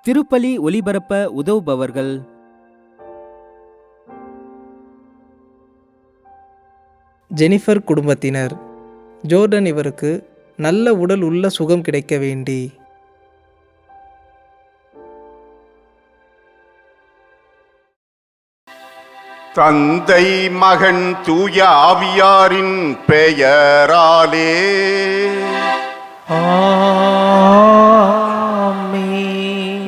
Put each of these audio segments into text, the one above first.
திருப்பலி ஒலிபரப்ப உதவுபவர்கள்: ஜெனிஃபர் குடும்பத்தினர். ஜோர்டன் இவருக்கு நல்ல உடல் உள்ள சுகம் கிடைக்க வேண்டி. தந்தை மகன் தூய ஆவியாரின் பெயராலே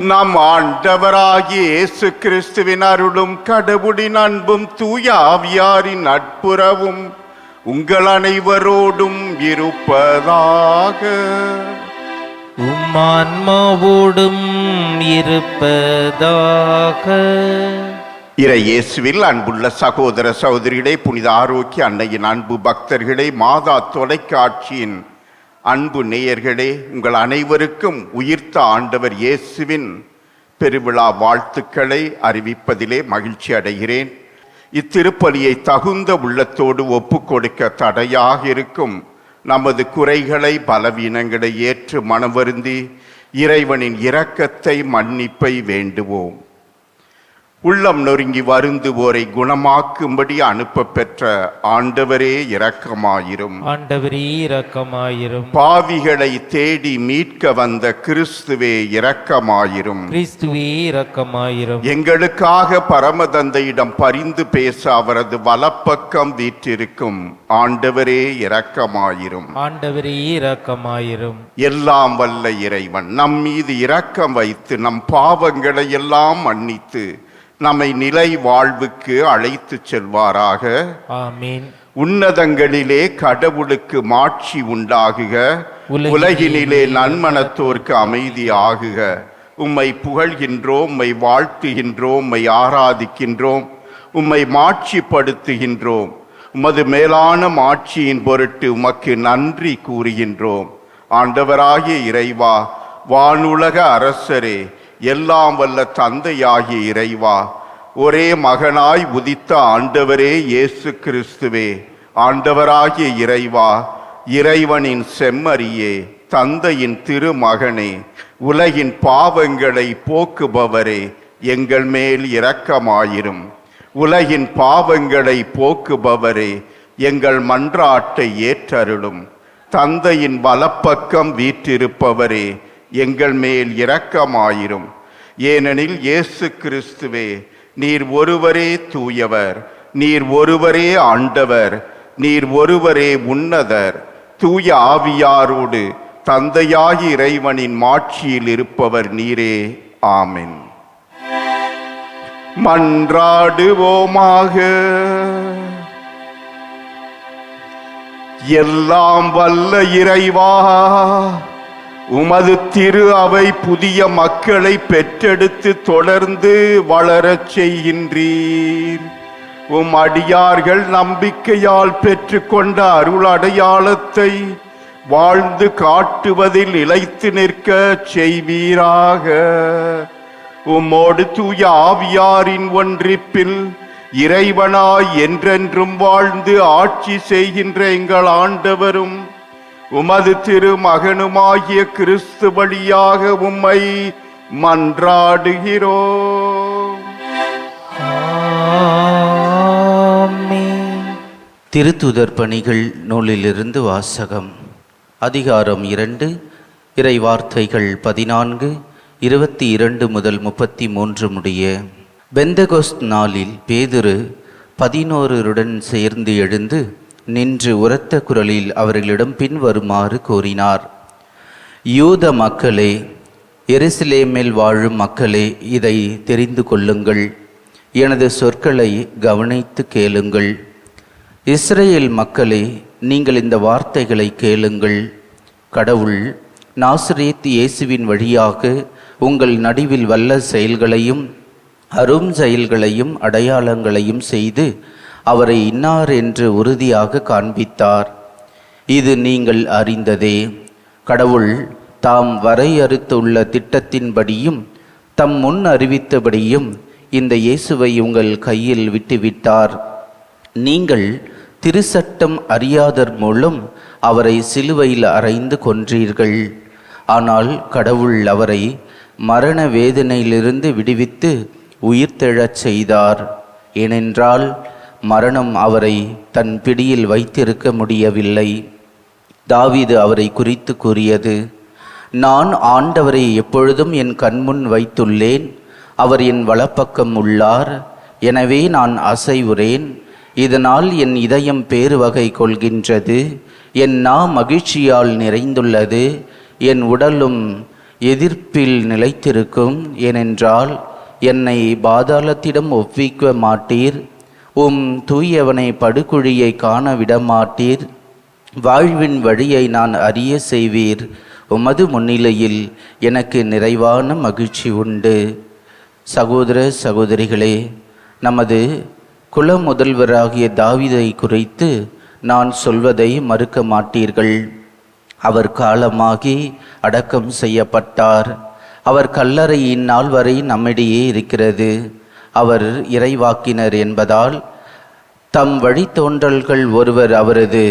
நம் ஆண்டவராகிய இயேசு கிறிஸ்துவின் அருளும் கடவுளின் அன்பும் தூய ஆவியாரின் நட்புறவும் உங்கள் அனைவரோடும் இருப்பதாக. உம்மான்மாவோடும் இருப்பதாக. இறை இயேசுவில் அன்புள்ள சகோதர சகோதரிகளே, புனித ஆரோக்கிய அன்னையின் அன்பு பக்தர்களே, மாதா தொலைக்காட்சியின் அன்பு நேயர்களே, உங்கள் அனைவருக்கும் உயிர்த்த ஆண்டவர் இயேசுவின் பெருவிழா வாழ்த்துக்களை அறிவிப்பதிலே மகிழ்ச்சி அடைகிறேன். இத்திருப்பலியை தகுந்த உள்ளத்தோடு ஒப்புக்கொடுக்க தடையாக இருக்கும் நமது குறைகளை பலவீனங்களை ஏற்று மனவருந்தி இறைவனின் இரக்கத்தை மன்னிப்பை வேண்டுவோம். உள்ளம் நொறுங்கி வருந்துவோரை குணமாக்கும்படி அனுப்ப பெற்ற ஆண்டவரே இரக்கமாயிரும். ஆண்டவரே இரக்கமாயிரும். பாவிகளை தேடி மீட்க வந்த கிறிஸ்துவே இரக்கமாயிரும். கிறிஸ்துவே இரக்கமாயிரும். எங்களுக்காக பரமதந்தையிடம் பரிந்து பேச அவரது வலப்பக்கம் வீற்றிருக்கும் ஆண்டவரே இரக்கமாயிரும். ஆண்டவரே இரக்கமாயிரும். எல்லாம் வல்ல இறைவன் நம் மீது இரக்கம் வைத்து நம் பாவங்களை எல்லாம் மன்னித்து நம்மை நிலை வாழ்வுக்கு அழைத்து செல்வாராக. ஆமீன். உன்னதங்களிலே கடவுளுக்கு மாட்சி உண்டாகுக, உலகினிலே நன்மனத்தோர்க்கு அமைதி ஆகுக. உம்மை புகழ்கின்றோம், உம்மை வாழ்த்துகின்றோம், உம்மை ஆராதிக்கின்றோம், உம்மை மாட்சிப்படுத்துகின்றோம். உமது மேலான மாட்சியின் பொருட்டு உமக்கு நன்றி கூறுகின்றோம். ஆண்டவராகிய இறைவா, வானுலக அரசரே, எல்லாம் வல்ல தந்தையாகிய இறைவா, ஒரே மகனாய் உதித்த ஆண்டவரே இயேசு கிறிஸ்துவே, ஆண்டவராகிய இறைவா, இறைவனின் செம்மறியே, தந்தையின் திருமகனே, உலகின் பாவங்களை போக்குபவரே, எங்கள் மேல் இரக்கமாயிரும். உலகின் பாவங்களை போக்குபவரே, எங்கள் மன்றாட்டை ஏற்றருளும். தந்தையின் வலப்பக்கம் வீற்றிருப்பவரே, எங்கள் மேல் இரக்கமாயிரும். ஏனெனில் இயேசு கிறிஸ்துவே, நீர் ஒருவரே தூயவர், நீர் ஒருவரே ஆண்டவர், நீர் ஒருவரே உன்னதர். தூய ஆவியாரோடு தந்தையாகி இறைவனின் மாட்சியில் இருப்பவர் நீரே. ஆமென். மன்றாடுவோமாக. எல்லாம் வல்ல இறைவா, உமது திரு அவை புதிய மக்களை பெற்றெடுத்து தொடர்ந்து வளரச் செய்கின்றீர். உம் அடியார்கள் நம்பிக்கையால் பெற்றுக்கொண்ட அருள் அடையாளத்தை வாழ்ந்து காட்டுவதில் நிலைத்து நிற்க செய்வீராக. உம்மோடு தூய ஆவியாரின் ஒன்றிப்பில் இறைவனாய் என்றென்றும் வாழ்ந்து ஆட்சி செய்கின்ற எங்கள் ஆண்டவரும் உமது திருமகனுமாகிய கிறிஸ்து வழியாக உம்மை மன்றாடுகிறோம். திருத்துதர் பணிகள் நூலிலிருந்து வாசகம். அதிகாரம் 2, இறை வார்த்தைகள் 14, 22 முதல் 33 முடிய. பெந்தகோஸ்த் நாளில் பேதுரு 11 சேர்ந்து எழுந்து நின்று உரத்த குரலில் அவர்களிடம் பின்வருமாறு கூறினார். யூத மக்களே, எருசலேமில் வாழும் மக்களே, இதை தெரிந்து கொள்ளுங்கள். எனது சொற்களை கவனித்து கேளுங்கள். இஸ்ரேல் மக்களே, நீங்கள் இந்த வார்த்தைகளை கேளுங்கள். கடவுள் நாசரேத் இயேசுவின் வழியாக உங்கள் நடுவில் வல்ல செயல்களையும் அரும் செயல்களையும் அடையாளங்களையும் செய்து அவரை இன்னார் என்று உறுதியாக காண்பித்தார். இது நீங்கள் அறிந்ததே. கடவுள் தாம் வரையறுத்துள்ள திட்டத்தின்படியும் தம் முன் அறிவித்தபடியும் இந்த இயேசுவை உங்கள் கையில் விட்டுவிட்டார். நீங்கள் திருச்சட்டம் அறியாதர் மூலம் அவரை சிலுவையில் அறைந்து கொன்றீர்கள். ஆனால் கடவுள் அவரை மரண வேதனையிலிருந்து விடுவித்து உயிர்த்தெழச் செய்தார். ஏனென்றால் மரணம் அவரை தன் பிடியில் வைத்திருக்க முடியவில்லை. தாவீது அவரை குறித்து கூறியது, நான் ஆண்டவரை எப்பொழுதும் என் கண்முன் வைத்துள்ளேன். அவர் என் வலப்பக்கம் உள்ளார். எனவே நான் அசைவுறேன். இதனால் என் இதயம் பேருவகை கொள்கின்றது. என் நா மகிழ்ச்சியால் நிறைந்துள்ளது. என் உடலும் எதிர்ப்பில் நிலைத்திருக்கும். ஏனென்றால் என்னை பாதாளத்திடம் ஒப்பிக்க மாட்டீர். உம் தூயவனை படுகுழியை காண விடமாட்டீர். வாழ்வின் வழியை நான் அறிய செய்வீர். உமது முன்னிலையில் எனக்கு நிறைவான மகிழ்ச்சி உண்டு. சகோதர சகோதரிகளே, நமது குல முதல்வராகிய தாவீதை குறித்து நான் சொல்வதை மறுக்க மாட்டீர்கள். அவர் காலமாகி அடக்கம் செய்யப்பட்டார். அவர் கல்லறை இந்நாள் வரை நம்மிடையே இருக்கிறது. அவர் இறைவாக்கினர் என்பதால் தம் வழித்தோன்றல்கள் ஒருவர் அவரது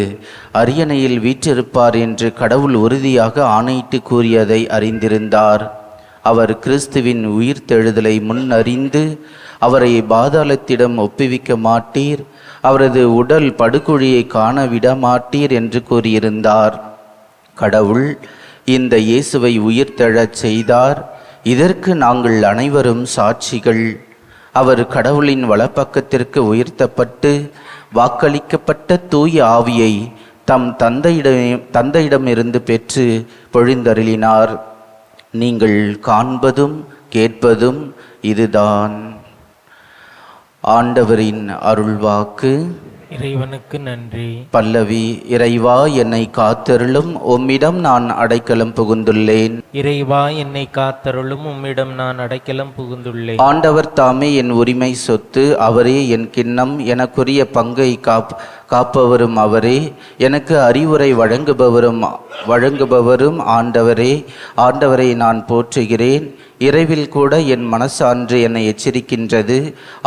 அரியணையில் வீற்றிருப்பார் என்று கடவுள் உறுதியாக ஆணையிட்டு கூறியதை அறிந்திருந்தார். அவர் கிறிஸ்துவின் உயிர்த்தெழுதலை முன்னறிந்து அவரை பாதாளத்திடம் ஒப்புவிக்க மாட்டீர், அவரது உடல் படுகுழியை காண விடமாட்டீர் என்று கூறியிருந்தார். கடவுள் இந்த இயேசுவை உயிர்த்தெழச் செய்தார். இதற்கு நாங்கள் அனைவரும் சாட்சிகள். அவர் கடவுளின் வலப்பக்கத்திற்கு உயர்த்தப்பட்டு வாக்களிக்கப்பட்ட தூய ஆவியை தம் தந்தையிடமிருந்து பெற்று பொழிந்தருளினார். நீங்கள் காண்பதும் கேட்பதும் இதுதான். ஆண்டவரின் அருள்வாக்கு. இறைவனுக்கு நன்றி. பல்லவி. இறைவா என்னை காத்தருளும், உம்மிடம் நான் அடைக்கலம் புகுந்துள்ளேன். இறைவா என்னை காத்தருளும், உம்மிடம் நான் அடைக்கலம் புகுந்துள்ளேன். ஆண்டவர் தாமே என் உரிமை சொத்து, அவரே என் கிண்ணம். எனக்குரிய பங்கை காப்பவரும் அவரே, எனக்கு அறிவுரை வழங்குபவரும் ஆண்டவரே. ஆண்டவரை நான் போற்றுகிறேன். இரவில் கூட என் மனசான்று என்னை எச்சரிக்கின்றது.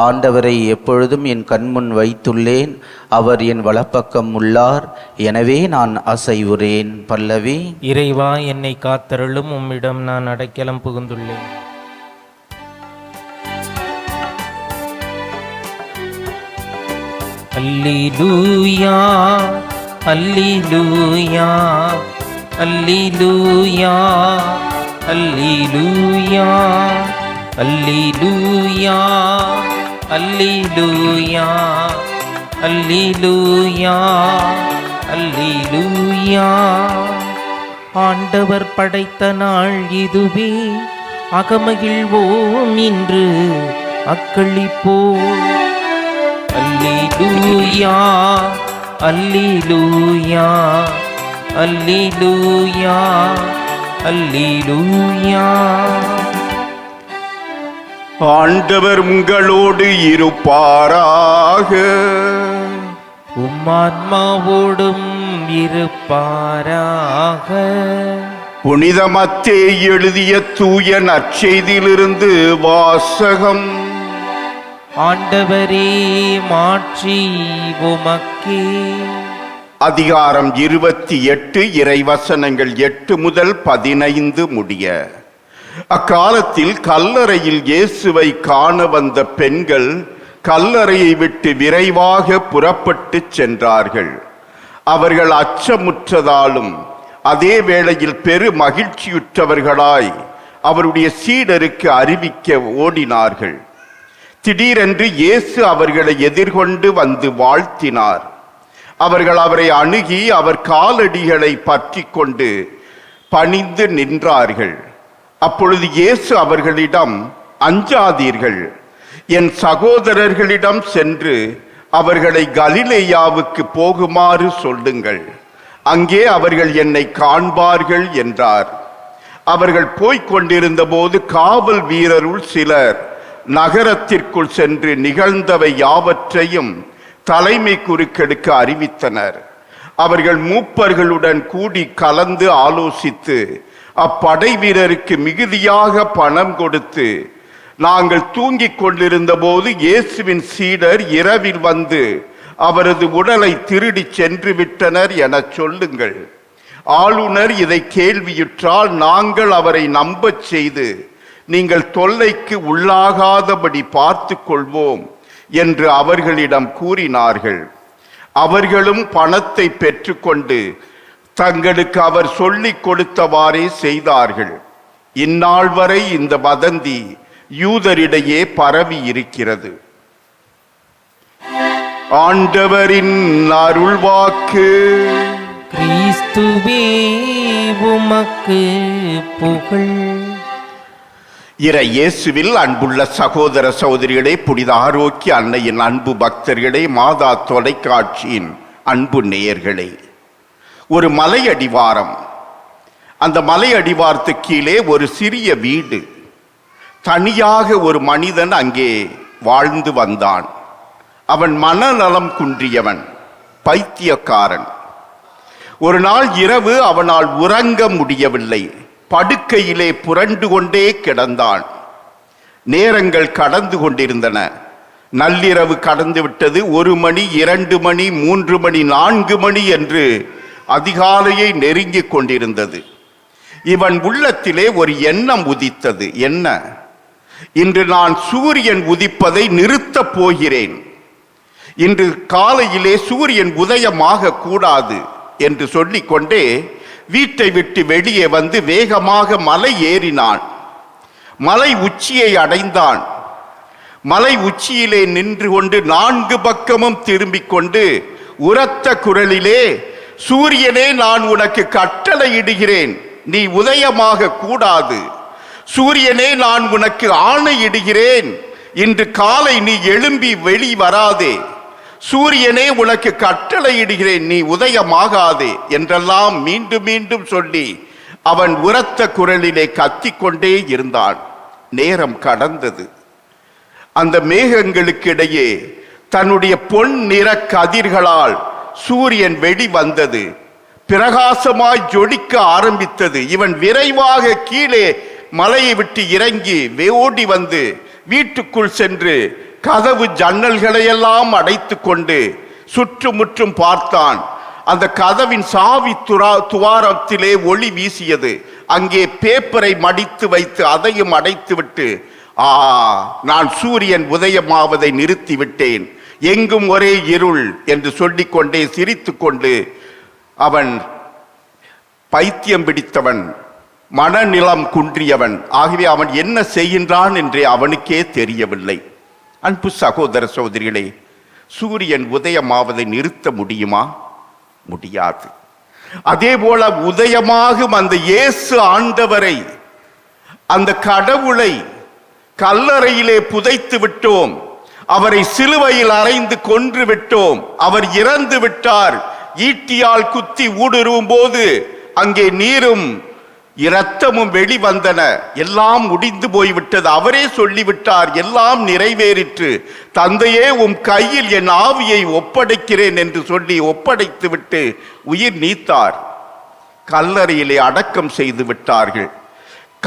ஆண்டவரை எப்பொழுதும் என் கண்முன் வைத்துள்ளேன். அவர் என் வலப்பக்கம் உள்ளார். எனவே நான் அசைவுறேன். பல்லவி. இறைவா என்னை காத்தருளும், உம்மிடம் நான் அடைக்கலம் புகுந்துள்ளேன். அல்லேலூயா அல்லேலூயா அல்லேலூயா அல்லேலூயா அல்லேலூயா அல்லேலூயா அல்லேலூயா அல்லேலூயா. ஆண்டவர் படைத்த நாள் இதுவே, அகமகிழ்வோம் இன்று அக்களிப்போம். அல்லேலூயா அல்லேலூயா அல்லேலூயா அல்லேலூயா. ஆண்டவர் உங்களோடு இருப்பாராக. உம்மான்மாவோடும் இருப்பாராக. புனித மத்தேயு எழுதிய தூய நற்செய்தியிலிருந்து வாசகம். ஆண்டவரே மாட்சி உமக்கே. அதிகாரம் 28, இறைவசனங்கள் 8 முதல் 15 முடிய. அக்காலத்தில் கல்லறையில் இயேசுவை காண வந்த பெண்கள் கல்லறையை விட்டு விரைவாக புறப்பட்டு சென்றார்கள். அவர்கள் அச்சமுற்றதாலும் அதே வேளையில் பெரு மகிழ்ச்சியுற்றவர்களாய் அவருடைய சீடருக்கு அறிவிக்க ஓடினார்கள். திடீரென்று இயேசு அவர்களை எதிர்கொண்டு வந்து வாழ்த்தினார். அவர்கள் அவரை அணுகி அவர் காலடிகளை பற்றி கொண்டு பணிந்து நின்றார்கள். அப்பொழுது இயேசு அவர்களிடம், அஞ்சாதீர்கள், என் சகோதரர்களிடம் சென்று அவர்களை கலிலேயாவுக்கு போகுமாறு சொல்லுங்கள். அங்கே அவர்கள் என்னை காண்பார்கள் என்றார். அவர்கள் போய்க் கொண்டிருந்த போது காவல் வீரருள் சிலர் நகரத்திற்குள் சென்று நிகழ்ந்தவை யாவற்றையும் தலைமை குருக்களுக்கு அறிவித்தனர். அவர்கள் மூப்பர்களுடன் கூடி கலந்து ஆலோசித்து அப்படை வீரருக்கு மிகுதியாக பணம் கொடுத்து, நாங்கள் தூங்கிக் கொண்டிருந்த போது இயேசுவின் சீடர் இரவில் வந்து அவரது உடலை திருடி சென்று விட்டனர் என சொல்லுங்கள். ஆளுநர் இதை கேள்வியுற்றால் நாங்கள் அவரை நம்பச் செய்து நீங்கள் தொல்லைக்கு உள்ளாகாதபடி பார்த்து கொள்வோம் என்று அவர்களிடம் கூறினார்கள். அவர்களும் பணத்தை பெற்றுக்கொண்டு தங்களுக்கு அவர் சொல்லிக் கொடுத்தவாறே செய்தார்கள். இந்நாள் வரை இந்த வதந்தி யூதரிடையே பரவி இருக்கிறது. ஆண்டவரின் அருள்வாக்கு. கிறிஸ்துவே உமக்கு புகழ். இறை இயேசுவில் அன்புள்ள சகோதர சகோதரிகளே, புனித ஆரோக்கிய அன்னையின் அன்பு பக்தர்களே, மாதா தொலைக்காட்சியின் அன்பு நேயர்களே, ஒரு மலை அடிவாரம். அந்த மலை அடிவாரத்துக்கு கீழே ஒரு சிறிய வீடு. தனியாக ஒரு மனிதன் அங்கே வாழ்ந்து வந்தான். அவன் மனநலம் குன்றியவன், பைத்தியக்காரன். ஒரு நாள் இரவு அவனால் உறங்க முடியவில்லை. படுக்கையிலே புரண்டு கொண்டே கிடந்தான். நேரங்கள் கடந்து கொண்டிருந்தன. நள்ளிரவு கடந்து விட்டது. 1 மணி, 2 மணி, 3 மணி, 4 மணி என்று அதிகாலையை நெருங்கிக் கொண்டிருந்தது. இவன் உள்ளத்திலே ஒரு எண்ணம் உதித்தது. என்ன? இன்று நான் சூரியன் உதிப்பதை நிறுத்தப் போகிறேன். இன்று காலையிலே சூரியன் உதயமாக கூடாது என்று சொல்லிக்கொண்டே வீட்டை விட்டு வெளியே வந்து வேகமாக மலை ஏறினான். மலை உச்சியை அடைந்தான். மலை உச்சியிலே நின்று கொண்டு 4 பக்கமும் திரும்பிக் கொண்டு உரத்த குரலிலே, சூரியனே, நான் உனக்கு கட்டளையிடுகிறேன், நீ உதயமாக கூடாது. சூரியனே, நான் உனக்கு ஆணையிடுகிறேன், இன்று காலை நீ எழும்பி வெளி வராதே. சூரியனே, உனக்கு கட்டளையிடுகிறேன், நீ உதயமாகாதே என்றெல்லாம் மீண்டும் மீண்டும் சொல்லி அவன் உரத்த குரலிலே கத்திக்கொண்டே இருந்தான். நேரம் கடந்தது. அந்த மேகங்களுக்கு இடையே தன்னுடைய பொன் நிற கதிர்களால் சூரியன் வெளி வந்தது. பிரகாசமாய் ஜொலிக்க ஆரம்பித்தது. இவன் விரைவாக கீழே மலையை விட்டு இறங்கி ஓடி வந்து வீட்டுக்குள் சென்று கதவு ஜன்னல்களையெல்லாம் அடைத்து கொண்டு சுற்றுமுற்றும் பார்த்தான். அந்த கதவின் சாவி துவாரத்திலே ஒளி வீசியது. அங்கே பேப்பரை மடித்து வைத்து அதையும் அடைத்து விட்டு, நான் சூரியன் உதயமாவதை நிறுத்திவிட்டேன், எங்கும் ஒரே இருள் என்று சொல்லிக்கொண்டே சிரித்து கொண்டு, அவன் பைத்தியம் பிடித்தவன், மனநிலம் குன்றியவன். ஆகவே அவன் என்ன செய்கின்றான் என்றே அவனுக்கே தெரியவில்லை. அன்பு சகோதர சகோதரிகளே, சூரியன் உதயமாவதை நிறுத்த முடியுமா? முடியாது. அதே போல உதயமாகும் அந்த இயேசு ஆண்டவரை, அந்த கடவுளை கல்லறையிலே புதைத்து விட்டோம். அவரை சிலுவையில் அறைந்து கொன்று விட்டோம். அவர் இறந்து விட்டார். ஈட்டியால் குத்தி ஊடுருவும் போது அங்கே நீரும் இரத்தமும் வெளிவந்தன. எல்லாம் முடிந்து போய்விட்டது. அவரே சொல்லிவிட்டார், எல்லாம் நிறைவேறிற்று, தந்தையே உம் கையில் என் ஆவியை ஒப்படைக்கிறேன் என்று சொல்லி ஒப்படைத்து விட்டு உயிர் நீத்தார். கல்லறையிலே அடக்கம் செய்து விட்டார்கள்.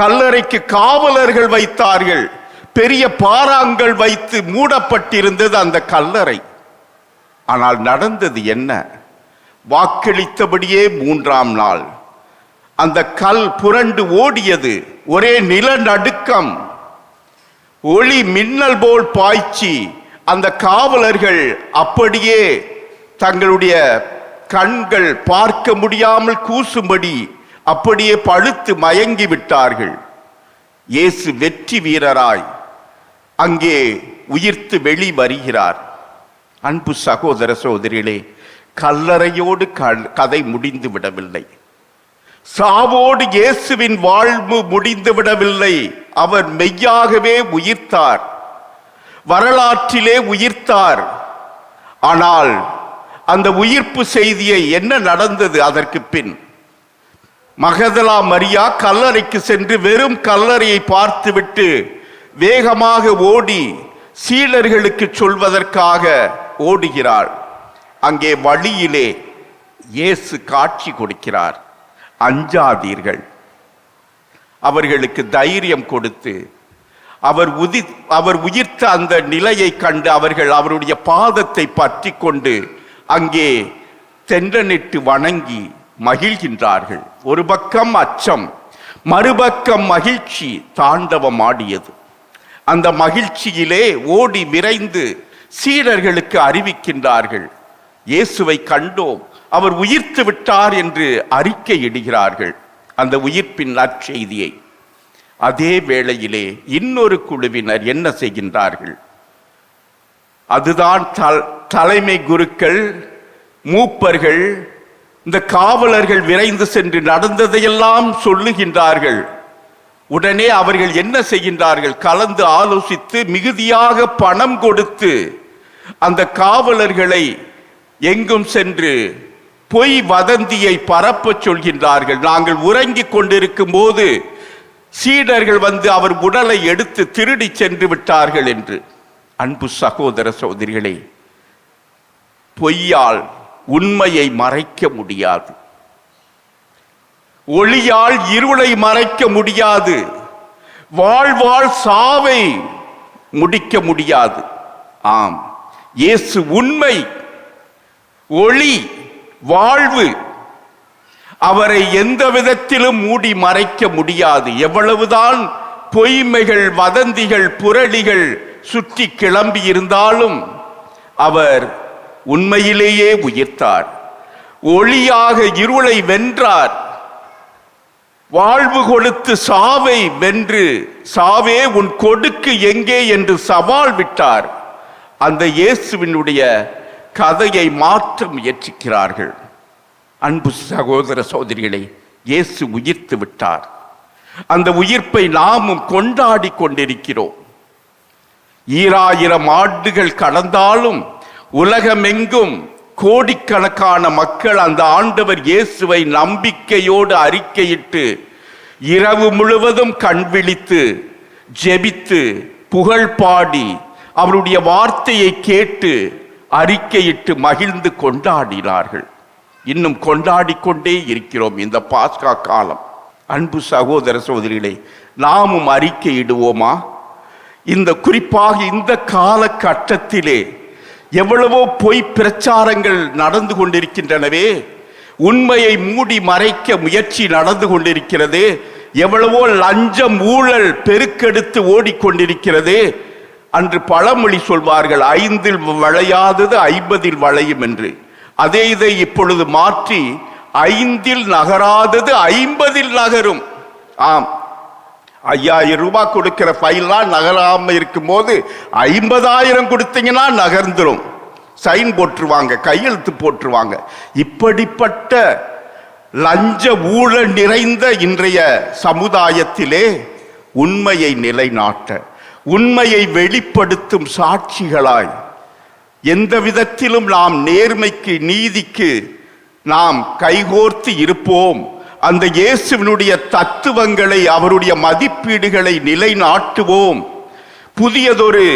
கல்லறைக்கு காவலர்கள் வைத்தார்கள். பெரிய பாறாங்கல் வைத்து மூடப்பட்டிருந்தது அந்த கல்லறை. ஆனால் நடந்தது என்ன? வாக்களித்தபடியே 3ஆம் நாள் அந்த கல் புரண்டு ஓடியது. ஒரே நிலநடுக்கம், ஒளி மின்னல் போல் பாய்ச்சி அந்த காவலர்கள் அப்படியே தங்களுடைய கண்கள் பார்க்க முடியாமல் கூசும்படி அப்படியே பழுத்து மயங்கி விட்டார்கள். இயேசு வெற்றி வீரராய் அங்கே உயிர்த்து வெளி வருகிறார். அன்பு சகோதர சகோதரிகளே, கல்லறையோடு கதை முடிந்து விடவில்லை. சாவோடு இயேசுவின் வாழ்வு முடிந்து விடவில்லை. அவர் மெய்யாகவே உயிர்த்தார், வரலாற்றிலே உயிர்த்தார். ஆனால் அந்த உயிர்ப்பு செய்தியை என்ன நடந்தது அதற்கு பின்? மகதலா மரியா கல்லறைக்கு சென்று வெறும் கல்லறையை பார்த்துவிட்டு வேகமாக ஓடி சீடர்களுக்கு சொல்வதற்காக ஓடுகிறாள். அங்கே வழியிலே இயேசு காட்சி கொடுக்கிறார். அஞ்சாதீர்கள். அவர்களுக்கு தைரியம் கொடுத்து அவர் உயிர்த்த அந்த நிலையை கண்டு அவர்கள் அவருடைய பாதத்தை பற்றி கொண்டு அங்கே தென்றனிட்டு வணங்கி மகிழ்கின்றார்கள். ஒரு பக்கம் அச்சம், மறுபக்கம் மகிழ்ச்சி தாண்டவமாடியது. அந்த மகிழ்ச்சியிலே ஓடி விரைந்து சீடர்களுக்கு அறிவிக்கின்றார்கள், இயேசுவை கண்டோம், அவர் உயிர்த்து விட்டார் என்று அறிக்கையிடுகிறார்கள் அந்த உயிர்ப்பின் நற்செய்தியை. அதே வேளையிலே இன்னொரு குழுவினர் என்ன செய்கின்றார்கள்? அதுதான் தலைமை குருக்கள், மூப்பர்கள், இந்த காவலர்கள் விரைந்து சென்று நடந்ததையெல்லாம் சொல்லுகின்றார்கள். உடனே அவர்கள் என்ன செய்கின்றார்கள்? கலந்து ஆலோசித்து மிகுதியாக பணம் கொடுத்து அந்த காவலர்களை எங்கும் சென்று பொய் வதந்தியை பரப்ப சொல்கின்றார்கள். நாங்கள் உறங்கிக் கொண்டிருக்கும் போது சீடர்கள் வந்து அவர் உடலை எடுத்து திருடி சென்று விட்டார்கள் என்று. அன்பு சகோதர சகோதரிகளே, பொய்யால் உண்மையை மறைக்க முடியாது, ஒளியால் இருளை மறைக்க முடியாது, வாழ்வால் சாவை முடிக்க முடியாது. ஆம், இயேசு உண்மை, ஒளி, வாழ்வு. அவரை எந்த விதத்திலும் மூடி மறைக்க முடியாது. எவ்வளவுதான் பொய்மைகள், வதந்திகள், புரளிகள் சுற்றி கிளம்பி இருந்தாலும் அவர் உண்மையிலேயே உயிர்த்தார். ஒளியாக இருளை வென்றார். வாழ்வு கொடுத்து சாவை வென்று, சாவே உன் கொடுக்கு எங்கே என்று சவால் விட்டார். அந்த இயேசுவினுடைய கதையை மாற்ற முயற்சிக்கிறார்கள். அன்பு சகோதர சகோதரிகளே, இயேசு உயிர்த்து விட்டார். அந்த உயிர்ப்பை நாமும் கொண்டாடி கொண்டிருக்கிறோம். 2000 ஆண்டுகள் கடந்தாலும் உலகமெங்கும் கோடிக்கணக்கான மக்கள் அந்த ஆண்டவர் இயேசுவை நம்பிக்கையோடு அறிக்கையிட்டு இரவு முழுவதும் கண் விழித்து ஜெபித்து புகழ் பாடி அவருடைய வார்த்தையை கேட்டு அறிக்கையிட்டு மகிழ்ந்து கொண்டாடினார்கள். இன்னும் கொண்டாடி கொண்டே இருக்கிறோம் இந்த பாஸ்கா காலம். அன்பு சகோதர சகோதரிகளே, நாமும் அறிக்கையிடுவோமா? இந்த குறிப்பாக இந்த காலகட்டத்திலே எவ்வளவோ பொய் பிரச்சாரங்கள் நடந்து கொண்டிருக்கின்றனவே, உண்மையை மூடி மறைக்க முயற்சி நடந்து கொண்டிருக்கிறது, எவ்வளவோ லஞ்சம் ஊழல் பெருக்கெடுத்து ஓடிக்கொண்டிருக்கிறது. அன்று பழமொழி சொல்வார்கள், 5இல் வளையாதது 50இல் வளையும் என்று. அதே இதை இப்பொழுது மாற்றி 5இல் நகராதது 50இல் நகரும். ஆம், 5000 ரூபாய் கொடுக்கிற ஃபைல்லாம் நகராம இருக்கும் போது 50,000 கொடுத்தீங்கன்னா நகர்ந்துரும். சைன் போட்டுருவாங்க, கையெழுத்து போட்டுருவாங்க. இப்படிப்பட்ட லஞ்ச ஊழல் நிறைந்த இன்றைய சமுதாயத்திலே உண்மையை நிலைநாட்ட, உண்மையை வெளிப்படுத்தும் சாட்சிகளாய் எந்த விதத்திலும் நாம் நேர்மைக்கு, நீதிக்கு நாம் கைகோர்த்து இருப்போம். அந்த இயேசுவினுடைய தத்துவங்களை, அவருடைய மதிப்பீடுகளை நிலைநாட்டுவோம். புதியதொரு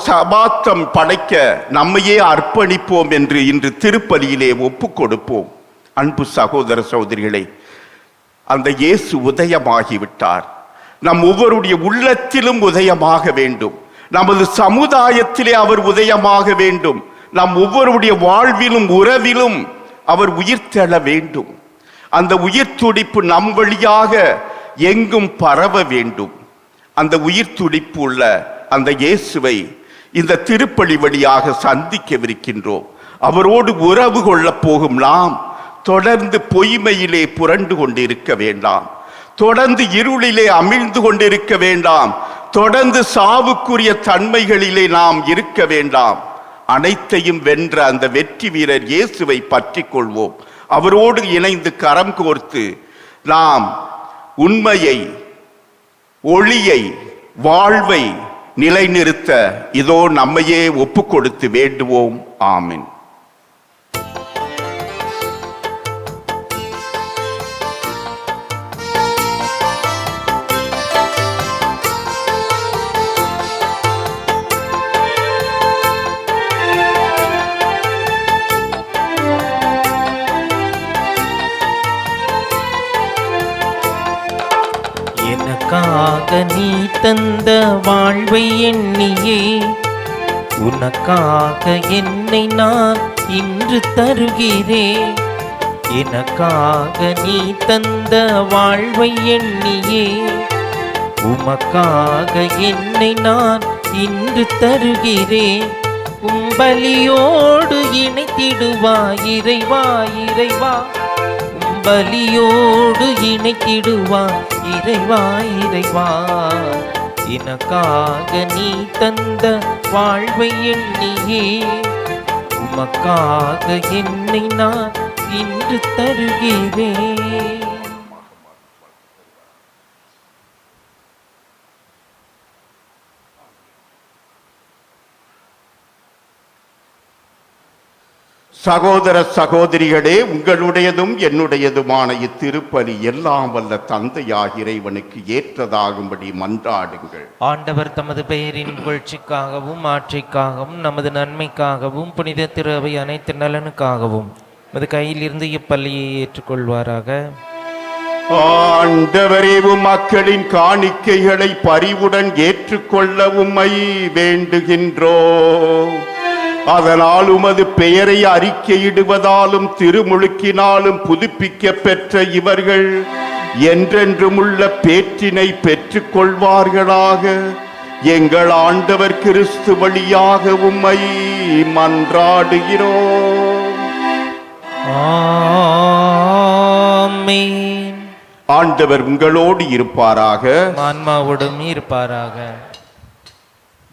சபாத்தம் படைக்க நம்மையே அர்ப்பணிப்போம் என்று இன்று திருப்பலியிலே ஒப்பு கொடுப்போம். அன்பு சகோதர சகோதரிகளே, அந்த இயேசு உதயமாகிவிட்டார். நம் ஒவ்வொருடைய உள்ளத்திலும் உதயமாக வேண்டும். நமது சமுதாயத்திலே அவர் உதயமாக வேண்டும். நம் ஒவ்வொருடைய வாழ்விலும் உறவிலும் அவர் உயிர்த்தெழ வேண்டும். அந்த உயிர் துடிப்பு நம் வழியாக எங்கும் பரவ வேண்டும். அந்த உயிர் துடிப்பு உள்ள அந்த இயேசுவை இந்த திருப்பலி வழியாக சந்திக்கவிருக்கின்றோம். அவரோடு உறவு கொள்ளப் போகும் நாம் தொடர்ந்து பொய்மையிலே புரண்டு கொண்டிருக்க வேண்டாம். தொடர்ந்து இருளிலே அமிழ்ந்து கொண்டிருக்க வேண்டாம். தொடர்ந்து சாவுக்குரிய தன்மைகளிலே நாம் இருக்க வேண்டாம். அனைத்தையும் வென்ற அந்த வெற்றி வீரர் இயேசுவை பற்றி கொள்வோம். அவரோடு இணைந்து கரம் கோர்த்து நாம் உண்மையை, ஒளியை, வாழ்வை நிலைநிறுத்த இதோ நம்மையே ஒப்பு கொடுத்து வேண்டுவோம். ஆமென். எனக்காக நீ தந்த வாழ்வை எண்ணியே, உனக்காக என்னை நான் இன்று தருகிறேன். எனக்காக நீ தந்த வாழ்வை எண்ணியே உமக்காக என்னை நான் இன்று தருகிறேன். உம்பலியோடு இணைத்திடுவாய் இறைவா இறைவா, உம்பலியோடு இணைத்திடுவாய் இறைவா இறைவா. எனக்காக நீ தந்த வாழ்வை எண்ணியே உமக்காக என்னை நான் இன்று தருகிறேன். சகோதர சகோதரிகளே, உங்களுடையதும் என்னுடையதுமான இத்திருப்பலி எல்லாம் வல்ல தந்தையாகிய இறைவனுக்கு ஏற்றதாகும்படி மன்றாடுங்கள். ஆண்டவர் தமது பெயரின் புகழ்ச்சிக்காகவும் ஆட்சிக்காகவும் நமது நன்மைக்காகவும் புனித திரு அவை அனைத்து நலனுக்காகவும் நமது கையில் இருந்து இப்பள்ளியை ஏற்றுக்கொள்வாராக. ஆண்டவரே, மக்களின் காணிக்கைகளை பரிவுடன் ஏற்றுக்கொள்ள உம்மை வேண்டுகின்றோம். அதனால் உமது பெயரை அறிக்கையிடுவதாலும் திருமுழுக்கினாலும் புதுப்பிக்க பெற்ற இவர்கள் என்றென்றும் உள்ள பேற்றினை பெற்றுக் கொள்வார்களாக. எங்கள் ஆண்டவர் கிறிஸ்து வழியாக உம்மை மன்றாடுகிறோம். ஆமென். ஆண்டவர் உங்களோடு இருப்பாராக, ஆன்மாவோடும் இருப்பாராக.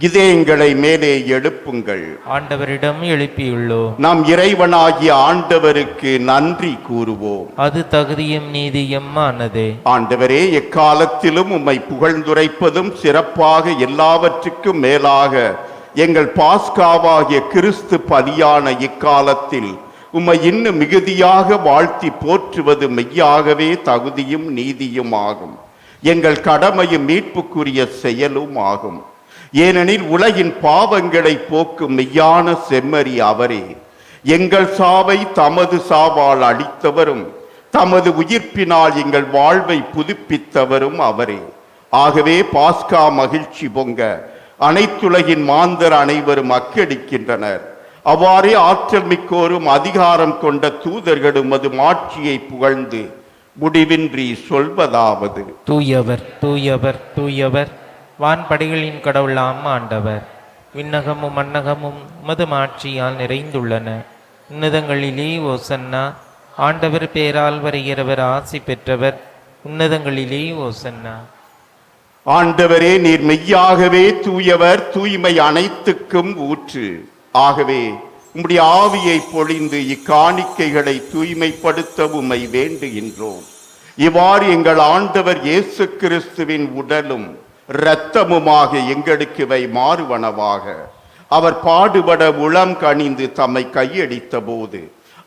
இதயங்களை மேலே எழுப்புங்கள். ஆண்டவரிடம் எழுப்பியுள்ளோம். நாம் இறைவனாகிய ஆண்டவருக்கு நன்றி கூறுவோம். அது தகுதியும் நீதியும் ஆனதே. ஆண்டவரே, எக்காலத்திலும் உம்மை புகழ்ந்துரைப்பதும் சிறப்பாக எல்லாவற்றுக்கும் மேலாக எங்கள் பாஸ்காவாகிய கிறிஸ்து பலியான இக்காலத்தில் உம்மை இன்னும் மிகுதியாக வாழ்த்தி போற்றுவது மெய்யாகவே தகுதியும் நீதியும் ஆகும். எங்கள் கடமையும் மீட்புக்குரிய செயலும் ஆகும். ஏனெனில் உலகின் பாவங்களை போக்கும் மெய்யான செம்மறி அவரே. எங்கள் சாவை தமது சாவால் அளித்தவரும் தமது உயிர்ப்பினால் எங்கள் வாழ்வை புதுப்பித்தவரும் அவரே. ஆகவே பாஸ்கா மகிழ்ச்சி பொங்க அனைத்துலகின் மாந்தர் அனைவரும் அக்கடிக்கின்றனர். அவ்வாறே ஆற்றல் மிக்கோரும் அதிகாரம் கொண்ட தூதர்களும் அது மாட்சியை புகழ்ந்து முடிவின்றி சொல்வதாவது: தூயவர் தூயவர் தூயவர், வான்படைகளின் கடவுளாம் ஆண்டவர். விண்ணகமும் மன்னகமும் உமது மாட்சியால் நிறைந்துள்ளன. உன்னதங்களிலே ஓசன்னா. ஆண்டவர் பேரால் வருகிறவர் ஆசி பெற்றவர். உன்னதங்களிலே ஓசன்னா. ஆண்டவரே, நீர் மெய்யாகவே தூயவர், தூய்மை அனைத்துக்கும் ஊற்று. ஆகவே உம்முடைய ஆவியை பொழிந்து இக்காணிக்கைகளை தூய்மைப்படுத்த உம்மை வேண்டுகின்றோம். இவ்வாறு எங்கள் ஆண்டவர் இயேசு கிறிஸ்துவின் உடலும் இரத்தமுமாக எங்களுக்கு இவை மாறுவனவாக. அவர் பாடுபட உளம் கனிந்து தம்மை கையடித்த போது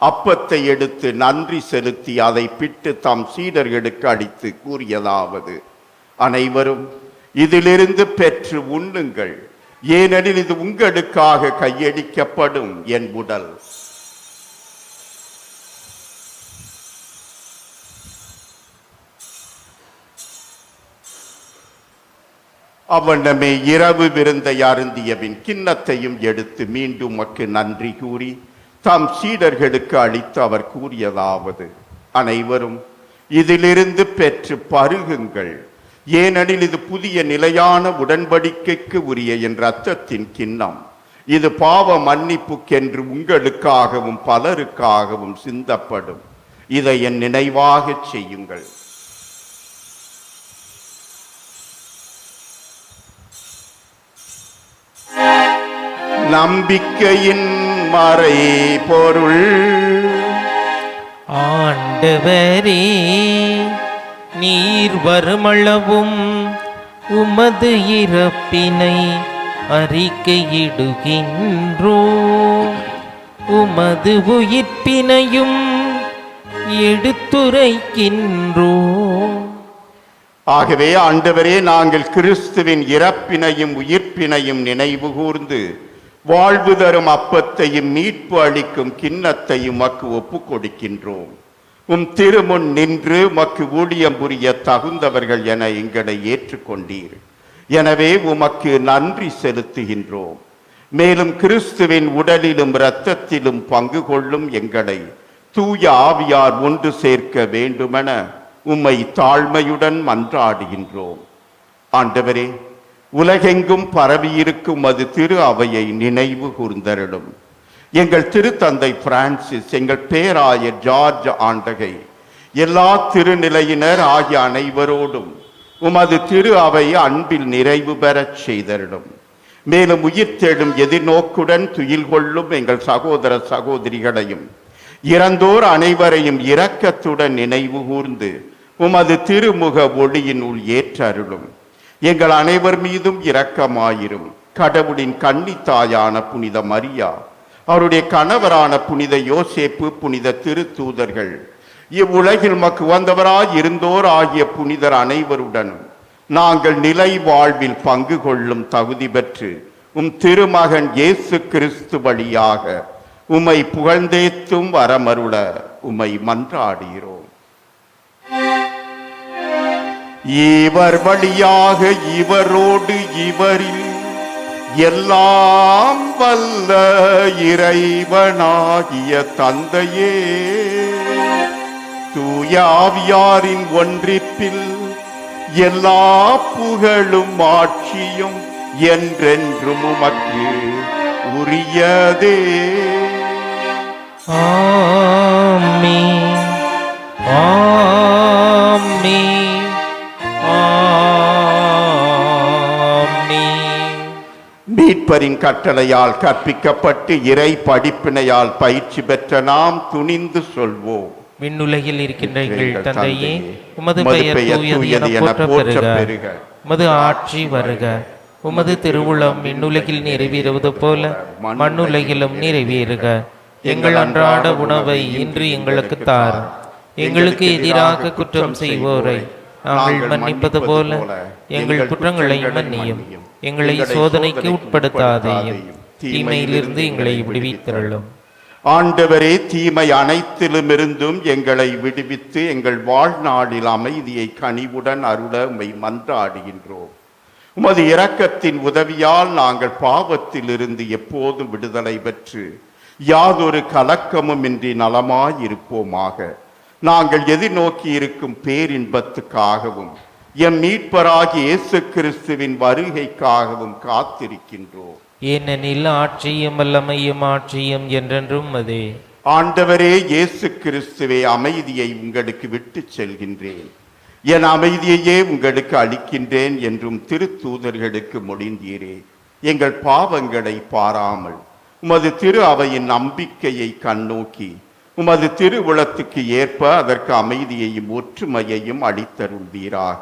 அப்பத்தை எடுத்து நன்றி செலுத்தி அதை பிட்டு தம் சீடர்களுக்கு அளித்து கூறியதாவது: அனைவரும் இதிலிருந்து பெற்று உண்ணுங்கள், ஏனெனில் இது உங்களுக்காக கையடிக்கப்படும் என் உடல். அவ்வண்ணமே இரவு விருந்தை அருந்தியபின் கிண்ணத்தையும் எடுத்து மீண்டும் உமக்கு நன்றி கூறி தம் சீடர்களுக்கு அளித்து அவர் கூறியதாவது: அனைவரும் இதிலிருந்து பெற்று பருகுங்கள், ஏனெனில் இது புதிய நிலையான உடன்படிக்கைக்கு உரிய என் இரத்தத்தின் கிண்ணம். இது பாவ மன்னிப்புக்கென்று உங்களுக்காகவும் பலருக்காகவும் சிந்தப்படும். இதை என் நினைவாக செய்யுங்கள். நம்பிக்கையின் மறை பொருள். ஆண்டவரே, நீர் வருமளவும் உமது இறப்பினை அறிக்கையிடுகின்றோம், உமது உயிர்ப்பினையும் எடுத்துரைக்கின்றோம். ஆகவே ஆண்டவரே, நாங்கள் கிறிஸ்துவின் இறப்பினையும் உயிர்ப்பினையும் நினைவு கூர்ந்து வாழ்வு தரும் அப்பத்தையும் மீட்பு அளிக்கும் கிண்ணத்தையும் மக்கு ஒப்புக் கொடுக்கின்றோம். உம் திருமுன் நின்று மக்கு ஊழியம் புரிய தகுந்தவர்கள் என எங்களை ஏற்றுக்கொண்டீர். எனவே உமக்கு நன்றி செலுத்துகின்றோம். மேலும் கிறிஸ்துவின் உடலிலும் இரத்தத்திலும் பங்கு கொள்ளும் எங்களை தூய ஆவியார் ஒன்று சேர்க்க வேண்டுமென உம்மை தாழ்மையுடன் மன்றாடுகின்றோம். ஆண்டவரே, உலகெங்கும் பரவியிருக்கும் அது திரு அவையை நினைவு கூர்ந்தருளும். எங்கள் திருத்தந்தை பிரான்சிஸ், எங்கள் பேராயர் ஜார்ஜ் ஆண்டகை, எல்லா திருநிலையினர் ஆகிய அனைவரோடும் உமது திரு அவை அன்பில் நிறைவு பெறச் செய்தருளும். மேலும் உயிர்த்தெழும் எதிர்நோக்குடன் துயில் கொள்ளும் எங்கள் சகோதர சகோதரிகளையும் இறந்தோர் அனைவரையும் இரக்கத்துடன் நினைவு கூர்ந்து உமது திருமுக ஒளியின் உள் ஏற்றருளும். எங்கள் அனைவர் மீதும் இரக்கமாயிரும். கடவுளின் கன்னித்தாயான புனித மரியா, அவருடைய கணவரான புனித யோசேப்பு, புனித திருத்தூதர்கள், இவ்வுலகில் மக்கு வந்தவராய் இருந்தோர் ஆகிய புனிதர் அனைவருடனும் நாங்கள் நிலை வாழ்வில் பங்கு கொள்ளும் தகுதி பெற்று உம் திருமகன் இயேசு கிறிஸ்து வழியாக உம்மை புகழ்ந்தேத்தும் வரமருள உம்மை மன்றாடுகிறோம். இவர் வழியாக இவரோடு இவரில் எல்லாம் வல்ல இறைவனாகிய தந்தையே, தூய ஆவியாரின் ஒன்றிப்பில் எல்லா புகழும் ஆட்சியும் என்றென்றும் உமக்கு உரியதே. ஆமென், ஆமென், ஆமென். மீட்பரின் கட்டளையால் கற்பிக்கப்பட்டு இறை படிப்பினையால் பயிற்சி பெற்ற நாம் துணிந்து சொல்வோம். விண்ணுலகில் இருக்கின்ற எங்கள் தந்தையே, உமது பெயர் தூயது என போற்றப் பெறுக. உமது ஆட்சி வருக. உமது திருவுளம் விண்ணுலகில் நிறைவேறுவது போல மண்ணுலகிலும் நிறைவேறுக. எங்கள் அன்றாட உணவை இன்று எங்களுக்கு தாரும். எங்களுக்கு எதிராக குற்றம் செய்வோரை நாங்கள் மன்னிப்பது போல எங்கள் குற்றங்களை மன்னியும். எங்களை சோதனைக்கு உட்படுத்தாதேயும், தீமையிலிருந்து எங்களை விடுவித்தருளும். ஆண்டவரே, தீமை அனைத்திலுமிருந்தும் எங்களை விடுவித்து எங்கள் வாழ்நாளில் அமைதியை கனிவுடன் அருள உம்மை மன்றாடுகின்றோம். உமது இரக்கத்தின் உதவியால் நாங்கள் பாவத்திலிருந்து எப்போதும் விடுதலை பெற்று யாதொரு கலக்கமும் இன்றி நலமாயிருப்போமாக. நாங்கள் எதிர்நோக்கி இருக்கும் பேரின்பத்துக்காகவும் எம் மீட்பராகிய இயேசு கிறிஸ்துவின் வருகைக்காகவும் காத்திருக்கின்றோம். ஏனெனில் ஆட்சியும் வல்லமையும் ஆட்சியும் என்றென்றும் அதே. ஆண்டவரே இயேசு கிறிஸ்துவே, அமைதியை உங்களுக்கு விட்டு செல்கின்றேன், என் அமைதியையே உங்களுக்கு அளிக்கின்றேன் என்றும் திருத்தூதர்களுக்கு மொழிந்தீரே. எங்கள் பாவங்களை பாராமல் உமது திரு அவையின் நம்பிக்கையை கண்ணோக்கி உமது திருவுளத்துக்கு ஏற்ப அதற்கு அமைதியையும் ஒற்றுமையையும் அளித்தருள்வீராக.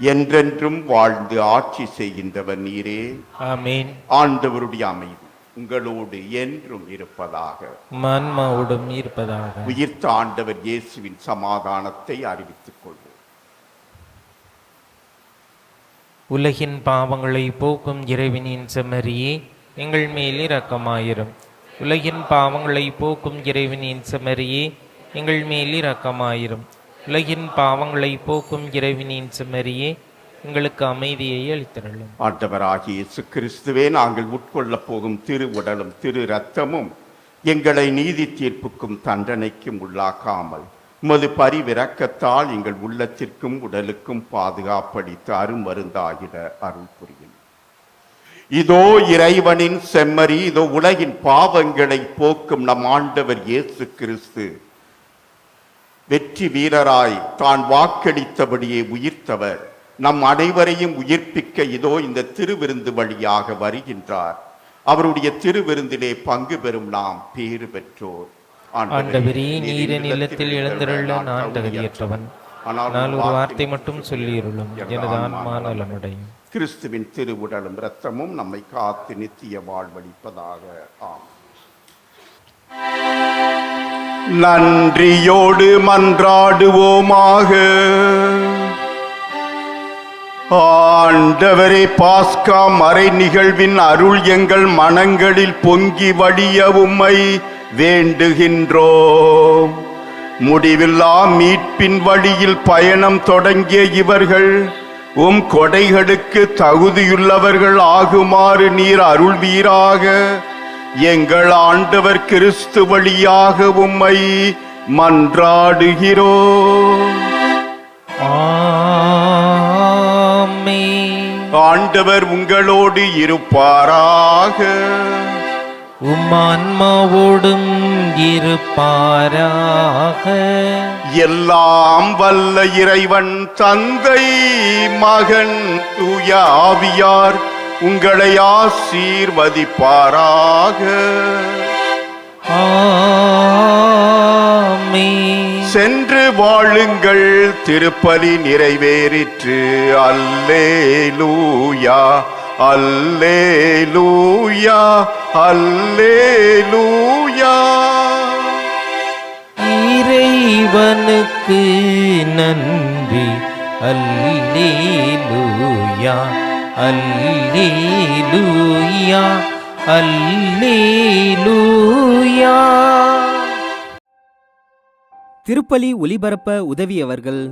என்றென்றும் வாழ்ந்து ஆட்சி செய்கின்றவர் நீரே. ஆமென். ஆண்டவருடைய அமைதி உங்களோடு என்றும் இருப்பதாக. மன்மாவோடும் இருப்பதாக. உயிர்த்த ஆண்டவர் இயேசுவின் சமாதானத்தை அறிவித்துக் கொள்வோம். உலகின் பாவங்களை போக்கும் இறைவனின் செம்மறியே, எங்கள் மேல் இரக்கமாயிரும். உலகின் பாவங்களை போக்கும் இறைவனின் செம்மறியே, எங்கள் மேல் இரக்கமாயிரும். உலகின் பாவங்களை போக்கும் இறைவனின் செம்மறியே, எங்களுக்கு அமைதியை அளித்தருளும். ஆண்டவராகிய இயேசு கிறிஸ்துவே, நாங்கள் உட்கொள்ளப் போகும் திரு உடலும் திரு இரத்தமும் எங்களை நீதி தீர்ப்புக்கும் தண்டனைக்கும் உள்ளாக்காமல் உமது பரிவிரக்கத்தால் எங்கள் உள்ளத்திற்கும் உடலுக்கும் பாதுகாப்பளித்து அருமருந்தாகிட அருள் புரியும். இதோ இறைவனின் செம்மறி, இதோ உலகின் பாவங்களை போக்கும் நம் ஆண்டவர் இயேசு கிறிஸ்து வெற்றி வீரராய் தான் வாக்களித்தபடியே உயிர்த்தவர் நம் அனைவரையும் உயிர்ப்பிக்க இதோ இந்த திருவிருந்து வழியாக வருகின்றார். அவருடைய திருவிருந்திலே பங்கு பெறும் நாம் பேறு பெற்றோர். ஆண்டவரே, நீர் நிலத்தில் எழுந்தருள நான் தகுதியற்றவன். ஆனால் ஒரு வார்த்தை மட்டும் சொல்லியிருளும், எனது ஆன்மா நலமடையும். கிறிஸ்துவின் திருவுடலும் இரத்தமும் நம்மை காத்து நித்திய வாழ்வளிப்பதாக. ஆம். நன்றியோடு மன்றாடுவோமாக. ஆண்டவரே, பாஸ்கா மறை நிகழ்வின் அருள் எங்கள் மனங்களில் பொங்கி வழிய உம்மை வேண்டுகின்றோம். முடிவில்லா மீட்பின் வழியில் பயணம் தொடங்கிய இவர்கள் உம் கொடைகளுக்கு தகுதியுள்ளவர்கள் ஆகுமாறு நீர் அருள்வீராக. எங்கள் ஆண்டவர் கிறிஸ்து வழியாக உம்மை மன்றாடுகிறோம். ஆமென். ஆண்டவர் உங்களோடு இருப்பாராக. உம்மான்மாவோடும் இருப்பாராக. எல்லாம் வல்ல இறைவன் தந்தை மகன் தூய ஆவியார் உங்களை ஆசீர்வதிப்பாராக. ஆமென். சென்று வாழுங்கள், திருப்பலி நிறைவேறிற்று. அல்லேலூயா அல்லேலூயா அல்லேலூயா. இறைவனுக்கு நன்றி. அல்லேலூயா அல்லேலூயா அல்லேலூயா. திருப்பலி ஒலிபரப்ப உதவியவர்கள்: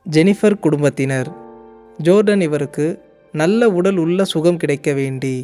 ஜெனிஃபர் குடும்பத்தினர். ஜோர்டன் இவருக்கு நல்ல உடல் உள்ள சுகம் கிடைக்க வேண்டி